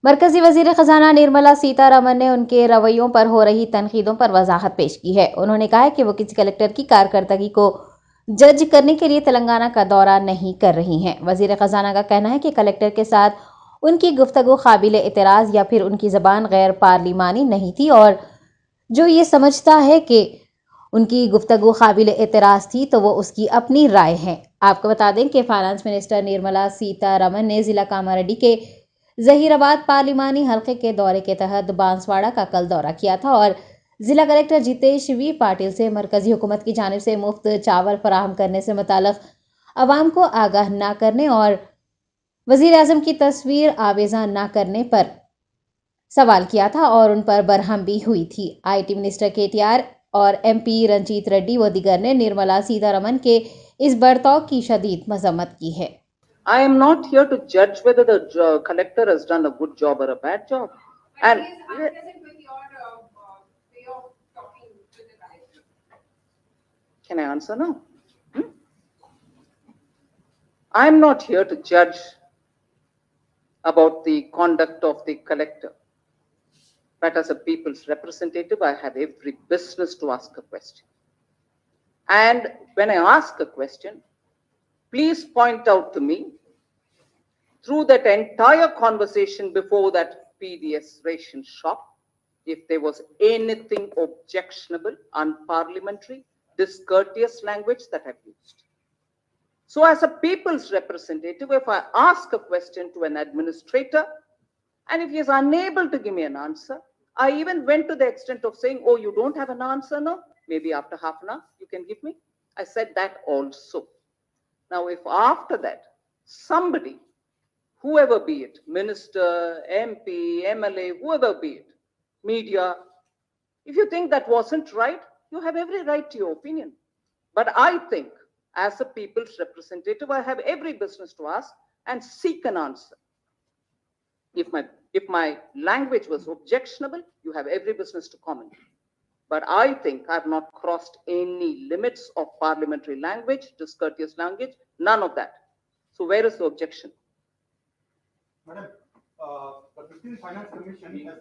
मरकजी वजीर खजाना निर्मला सीतारमन ने उनके रवैयों पर हो रही तनकीदों पर वजाहत पेश की है। उन्होंने कहा है कि वो किसी कलेक्टर की कारकर्दगी को जज करने के लिए तेलंगाना का दौरा नहीं कर रही हैं। वजीर खजाना का कहना है कि कलेक्टर के साथ उनकी गुफ्तगू काबिल एतराज़ या फिर उनकी ज़बान गैर पार्लिमानी नहीं थी, और जो ये समझता है कि उनकी गुफ्तगू काबिल एतराज़ थी तो वो उसकी अपनी राय है। आपको बता दें कि फाइनेंस मिनिस्टर निर्मला सीतारमन ने जिला कामारेड्डी के जहीराबाद पार्लिमानी हल्के के दौरे के तहत बांसवाड़ा का कल दौरा किया था और जिला कलेक्टर जितेश वी पाटिल से मरकजी हुकूमत की जानिब से मुफ्त चावल फराहम करने से मुताल्लिक अवाम को आगाह न करने और वजीर आजम की तस्वीर आवेजा न करने पर सवाल किया था और उन पर बरहम भी हुई थी। IT मिनिस्टर KTR और MP रंजीत रेड्डी व दीगर ने निर्मला सीतारमन के इस बर्ताव की शदीद मजम्मत की है। I am not here to judge whether the collector has done a good job or a bad job. And can I answer now? I am not here to judge about the conduct of the collector. But as a people's representative, I have every business to ask a question. And when I ask a question, please point out to me through that entire conversation before that PDS ration shop, if there was anything objectionable, unparliamentary, discourteous language that I've used. So as a people's representative, if I ask a question to an administrator, and if he is unable to give me an answer, I even went to the extent of saying, oh, you don't have an answer now? Maybe after half an hour, you can give me. I said that also. Now, if after that, somebody, whoever be it, minister, MP, MLA, whoever be it, media, if you think that wasn't right, you have every right to your opinion. But I think, as a people's representative, I have every business to ask and seek an answer. If my language was objectionable, you have every business to comment. But I think I have not crossed any limits of parliamentary language, discourteous language, none of that. So where is the objection? Madam, the 15th Finance Commission has